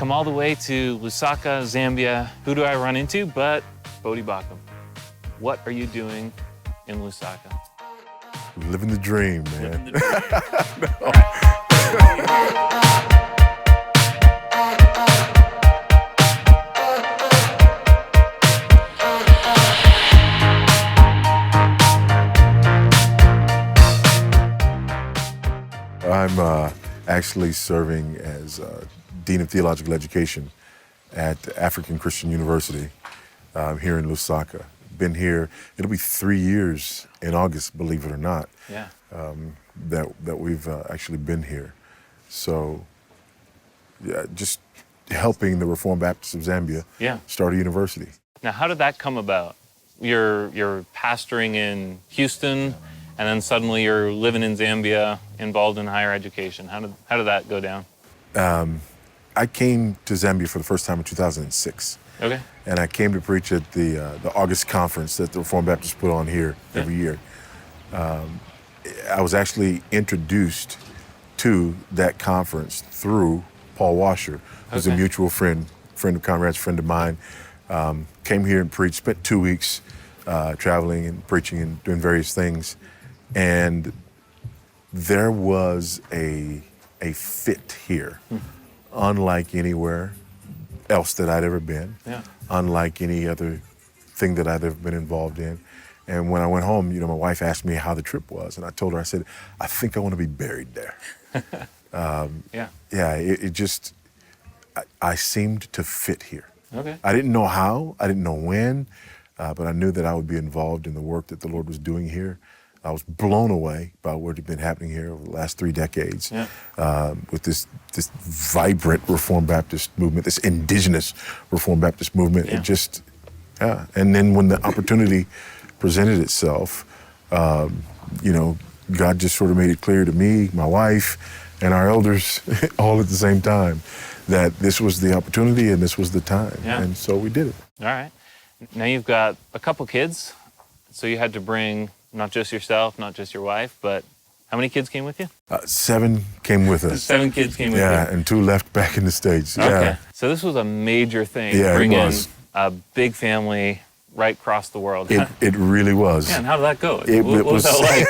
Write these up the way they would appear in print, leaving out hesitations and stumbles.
come all the way to Lusaka, Zambia. Who do I run into but Voddie Baucham? What are you doing in Lusaka? Living the dream, man. Living the I'm actually serving as Dean of Theological Education at African Christian University here in Lusaka. Been here, it'll be 3 years in August, believe it or not, Yeah. that we've actually been here. So, yeah, just helping the Reformed Baptists of Zambia start a university. Now, how did that come about? You're pastoring in Houston, and then suddenly you're living in Zambia, involved in higher education. How did that go down? I came to Zambia for the first time in 2006. Okay. And I came to preach at the August conference that the Reformed Baptists put on here every year. I was actually introduced to that conference through Paul Washer, who's a mutual friend of Conrad's, friend of mine. Came here and preached, spent 2 weeks traveling and preaching and doing various things. And there was a fit here, unlike anywhere else that I'd ever been, unlike any other thing that I'd ever been involved in. And when I went home, my wife asked me how the trip was, and I told her, I said, I think I want to be buried there. It just, I seemed to fit here. Okay. I didn't know how, I didn't know when, but I knew that I would be involved in the work that the Lord was doing here. I was blown away by what had been happening here over the last 3 decades with this vibrant Reformed Baptist movement, this indigenous Reformed Baptist movement. It just, And then when the opportunity presented itself, God just sort of made it clear to me, my wife, and our elders all at the same time that this was the opportunity and this was the time. And so we did it. All right. Now you've got a couple kids, so you had to bring not just yourself, not just your wife, but how many kids came with you? 7 came with us. 7 kids came with you? Yeah, and 2 left back in the States. Okay. So this was a major thing, bringing a big family right across the world. It really was. Yeah, and how did that go? What was that like?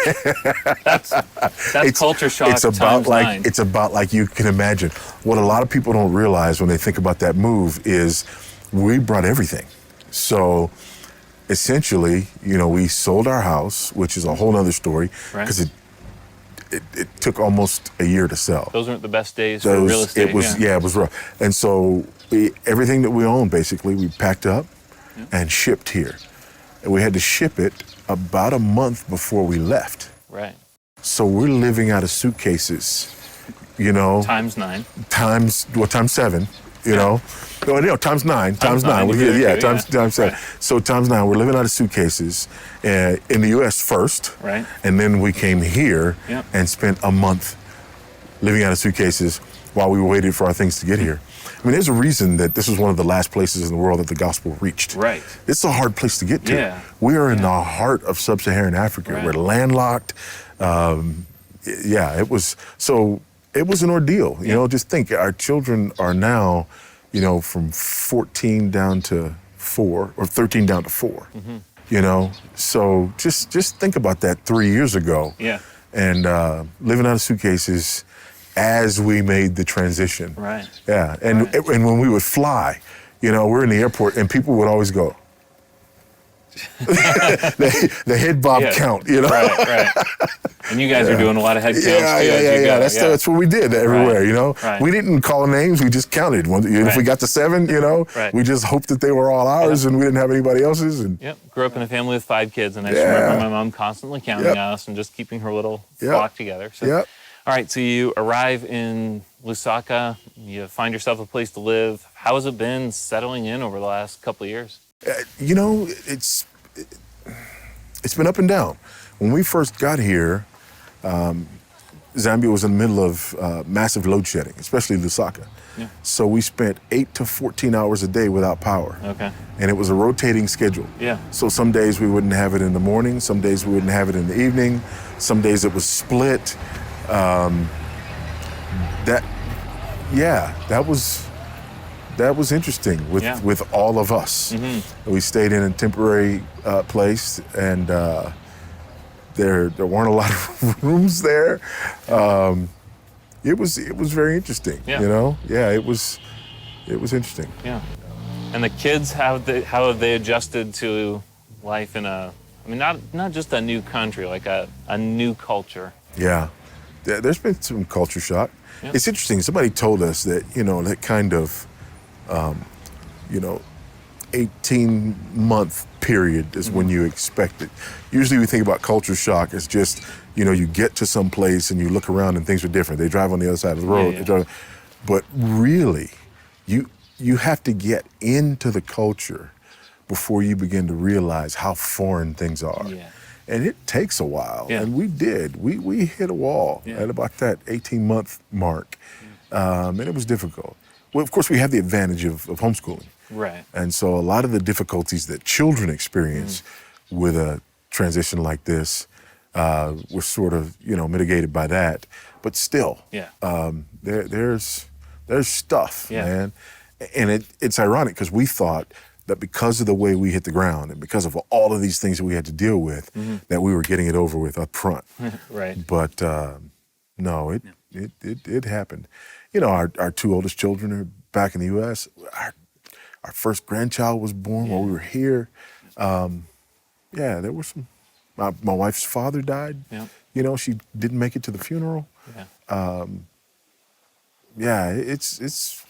That's culture shock. It's about times 9. It's about like you can imagine. What a lot of people don't realize when they think about that move is we brought everything. So essentially, we sold our house, which is a whole other story, because it took almost a year to sell. Those weren't the best days for real estate. It was rough. And so everything that we owned, basically, we packed up and shipped here. And we had to ship it about a month before we left. Right. So we're living out of suitcases, Times 9. Times 7, times 9. Times 9. Times 7. So times 9, we're living out of suitcases in the U.S. first. Right. And then we came here and spent a month living out of suitcases while we waited for our things to get here. I mean, there's a reason that this was one of the last places in the world that the gospel reached. Right. It's a hard place to get to. Yeah. We are in the heart of sub-Saharan Africa. Right. We're landlocked. It was an ordeal. Just think, our children are now, from 14 down to 4, or 13 down to 4. So just think about that 3 years ago. Yeah. And living out of suitcases as we made the transition. Right. Yeah, and when we would fly, we're in the airport and people would always go, the head bob count, Right. And you guys are doing a lot of head counts too. That's what we did everywhere, Right. We didn't call names, we just counted. If we got to 7, we just hoped that they were all ours and we didn't have anybody else's. And Grew up in a family with 5 kids, and I just remember my mom constantly counting us and just keeping her little flock together. So, all right, so you arrive in Lusaka, you find yourself a place to live. How has it been settling in over the last couple of years? It's been up and down. When we first got here, Zambia was in the middle of massive load shedding, especially Lusaka. Yeah. So we spent 8 to 14 hours a day without power. Okay. And it was a rotating schedule. Yeah. So some days we wouldn't have it in the morning, some days we wouldn't have it in the evening, some days it was split. that was interesting with all of us. We stayed in a temporary place, and there weren't a lot of rooms there. It was very interesting. Yeah. You know, it was interesting. Yeah. And the kids, how have they adjusted to life in not just a new country, like a new culture? Yeah, there's been some culture shock. Yeah. It's interesting. Somebody told us that, that kind of, 18-month period is when you expect it. Usually we think about culture shock as just, you get to some place and you look around and things are different. They drive on the other side of the road. Yeah. But really, you have to get into the culture before you begin to realize how foreign things are. Yeah. And it takes a while, and we did. We hit a wall at about that 18-month mark, and it was difficult. Well, of course, we have the advantage of homeschooling. Right. And so a lot of the difficulties that children experience with a transition like this were sort of, mitigated by that. But still, there's stuff, man. And it's ironic because we thought that because of the way we hit the ground and because of all of these things that we had to deal with, that we were getting it over with up front. Right. But no, it happened. Our two oldest children are back in the U.S. Our first grandchild was born while we were here. There were some. My wife's father died. Yeah. She didn't make it to the funeral. Yeah. It's.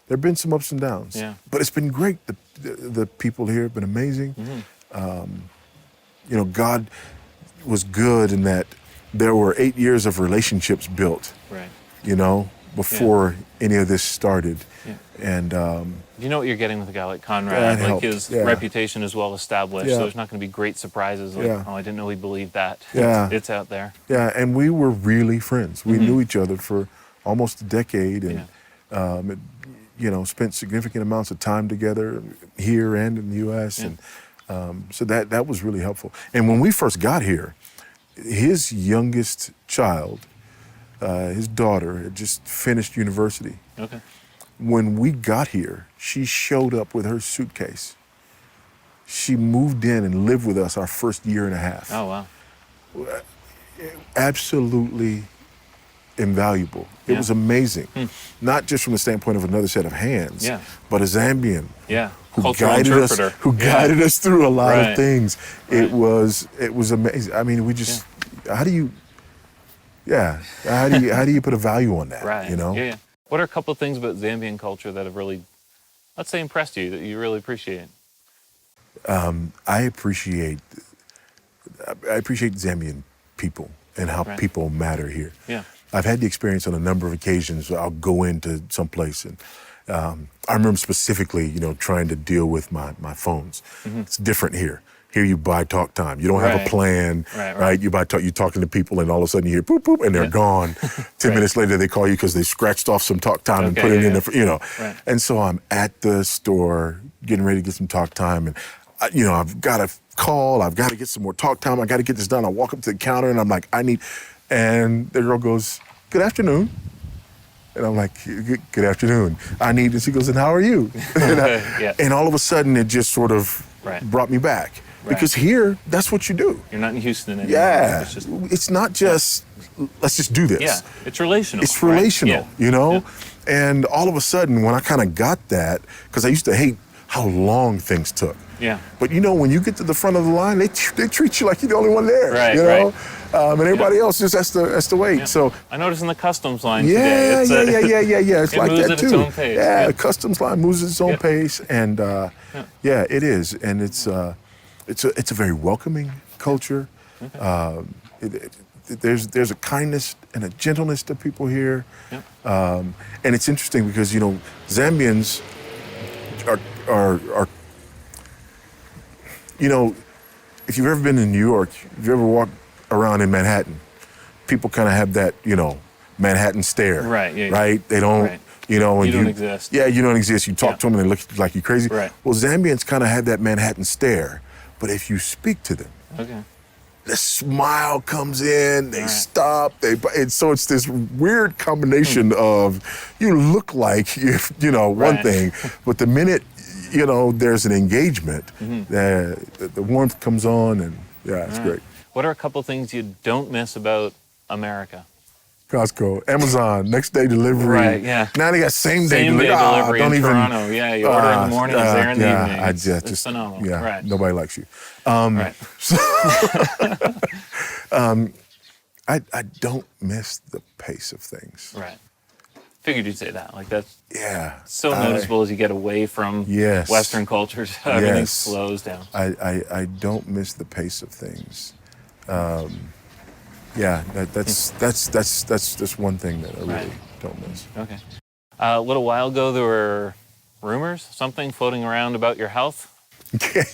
There've been some ups and downs. Yeah. But it's been great. The people here have been amazing. God was good in that there were 8 years of relationships built. Right. Before any of this started. Yeah. And you know what you're getting with a guy like Conrad. Like his reputation is well established, so there's not going to be great surprises. Like, oh, I didn't know he believed that. Yeah. It's out there. Yeah, and we were really friends. We knew each other for almost a decade, and spent significant amounts of time together here and in the U.S. And so that was really helpful. And when we first got here, his youngest child, his daughter, had just finished university. Okay. When we got here, she showed up with her suitcase. She moved in and lived with us our first year and a half. Oh, wow. Absolutely invaluable. It was amazing. Not just from the standpoint of another set of hands, but a Zambian who guided us through a lot of things. Right. It was amazing. I mean, we just how do you put a value on that? Right. Yeah. What are a couple of things about Zambian culture that have really, let's say, impressed you, that you really appreciate? I appreciate Zambian people and how people matter here. Yeah. I've had the experience on a number of occasions. I'll go into someplace and I remember specifically, trying to deal with my phones. It's different here. Here you buy talk time. You don't have a plan, right? You buy talk. You're talking to people, and all of a sudden you hear boop boop, and they're gone. 10 minutes later, they call you because they scratched off some talk time and put it in there. And so I'm at the store getting ready to get some talk time, and I've got to call. I've got to get some more talk time. I got to get this done. I walk up to the counter, and I'm like, and the girl goes, "Good afternoon." And I'm like, "Good afternoon. And she goes, "And how are you?" And all of a sudden, it just sort of brought me back. Because here, that's what you do. You're not in Houston anymore. Yeah. It's not just, let's just do this. Yeah, it's relational. It's relational, Yeah. And all of a sudden, when I kind of got that, because I used to hate how long things took. Yeah. But when you get to the front of the line, they treat you like you're the only one there. Right, and everybody else just has to wait. Yeah. So I noticed in the customs line today. It's it like moves that at too. Its own pace. Yeah, the customs line moves at its own pace, and it is, and it's a very welcoming culture. Okay. There's a kindness and a gentleness to people here, and it's interesting because Zambians are if you've ever been in New York, if you ever walked around in Manhattan, people kind of have that Manhattan stare, right? They don't. Right. You don't exist. Yeah, you don't exist. You talk to them and they look like you're crazy. Right. Well, Zambians kind of have that Manhattan stare, but if you speak to them, the smile comes in, they stop, and so it's this weird combination of, you look like one thing, but the minute, there's an engagement, the warmth comes on, and it's great. What are a couple things you don't miss about America? Costco, Amazon, next day delivery. Right, yeah. Now they got same day delivery. Don't in Toronto. Yeah, you order in the morning, it's there in the evening. It's phenomenal. Yeah, right. Nobody likes you. So, I don't miss the pace of things. Right. Figured you'd say that. Like that's so I noticeable as you get away from Western cultures. Everything slows down. I don't miss the pace of things. That's one thing that I really don't miss. Okay. A little while ago, there were rumors, something floating around about your health.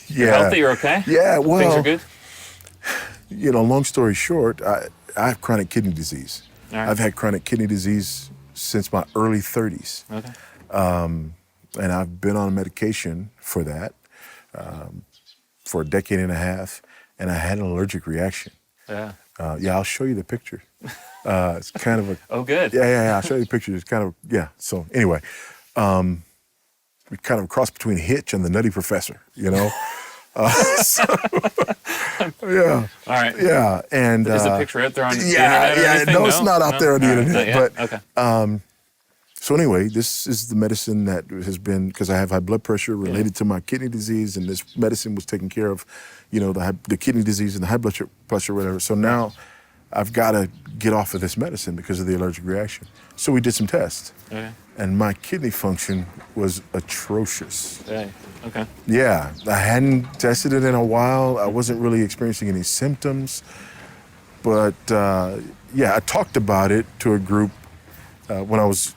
You're healthy, you're okay? Yeah, well. Things are good? Long story short, I have chronic kidney disease. All right. I've had chronic kidney disease since my early 30s. Okay. And I've been on medication for that for a decade and a half, and I had an allergic reaction. Yeah. I'll show you the picture. It's kind of a... Oh, good. Yeah, I'll show you the picture. It's kind of, So anyway, we kind of cross between Hitch and the Nutty Professor, All right. Yeah, and... Is the picture out there on the internet or anything? No, it's not out there on the internet. Okay. So anyway, this is the medicine that has been, because I have high blood pressure related to my kidney disease, and this medicine was taking care of, the kidney disease and the high blood pressure, whatever. So now I've got to get off of this medicine because of the allergic reaction. So we did some tests, and my kidney function was atrocious. Okay. Yeah, I hadn't tested it in a while. I wasn't really experiencing any symptoms, but I talked about it to a group when I was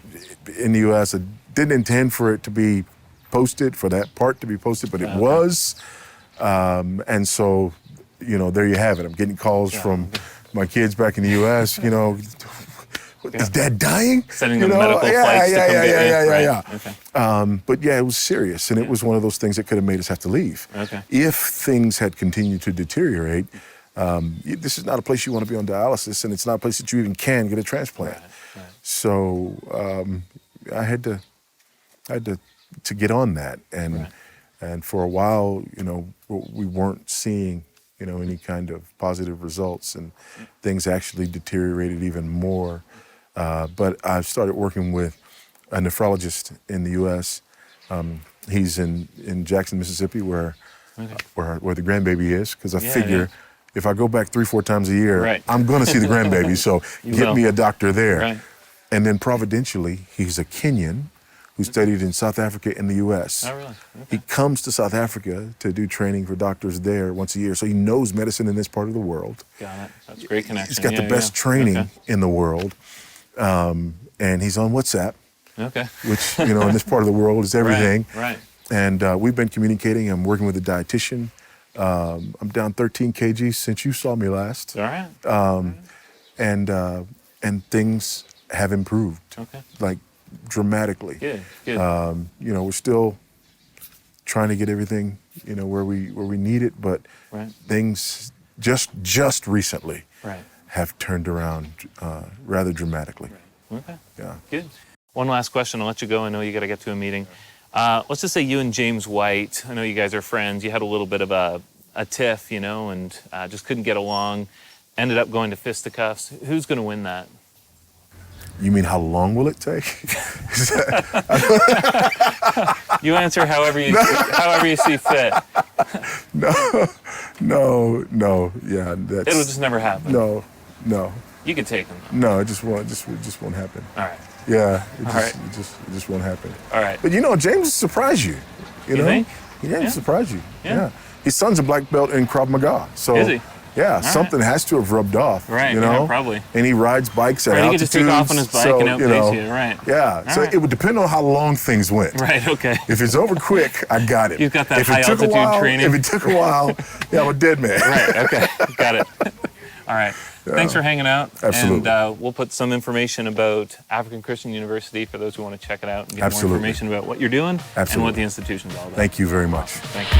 in the U.S. I didn't intend for it to be posted, for that part to be posted, but it was. And so, there you have it. I'm getting calls from my kids back in the U.S., is Dad dying? Sending them medical flights to come get you. Okay. But it was serious, and it was one of those things that could have made us have to leave. Okay. If things had continued to deteriorate, this is not a place you want to be on dialysis, and it's not a place that you even can get a transplant. Right. So I had to get on that, and for a while, we weren't seeing, any kind of positive results, and things actually deteriorated even more. But I started working with a nephrologist in the U.S. He's in Jackson, Mississippi, where the grandbaby is, because I figure if I go back 3-4 times a year, I'm going to see the grandbaby. So get me a doctor there. Right. And then providentially, he's a Kenyan who studied in South Africa and the U.S. Oh, really? Okay. He comes to South Africa to do training for doctors there once a year. So he knows medicine in this part of the world. Got it. That's a great connection. He's got the best training in the world. And he's on WhatsApp. Okay. Which, in this part of the world is everything. Right. And we've been communicating. I'm working with a dietitian. I'm down 13 kgs since you saw me last. All right. And things have improved. Okay. Like dramatically. Good. We're still trying to get everything, where we need it, but things just recently have turned around rather dramatically. Right. Okay. Yeah. Good. One last question. I'll let you go. I know you got to get to a meeting. Let's just say you and James White, I know you guys are friends. You had a little bit of a tiff, and just couldn't get along. Ended up going to fisticuffs. Who's going to win that? You mean how long will it take? You answer however you see fit. No. Yeah, it'll just never happen. No. You could take them. No, it just won't happen. All right. Yeah, it just won't happen. All right. But James will surprise you. You know? Think? Yeah, he'll surprise you. Yeah. His son's a black belt in Krav Maga. So is he? Yeah, something has to have rubbed off. Right, probably. And he rides bikes at altitudes. He could just take off on his bike and outpace you, right. Yeah, so it would depend on how long things went. Right, okay. If it's over quick, I got it. You've got that high altitude training. If it took a while, I'm a dead man. Right, okay, got it. All right, thanks for hanging out. Absolutely. And we'll put some information about African Christian University for those who want to check it out and get more information about what you're doing and what the institution's all about. Thank you very much. Thank you.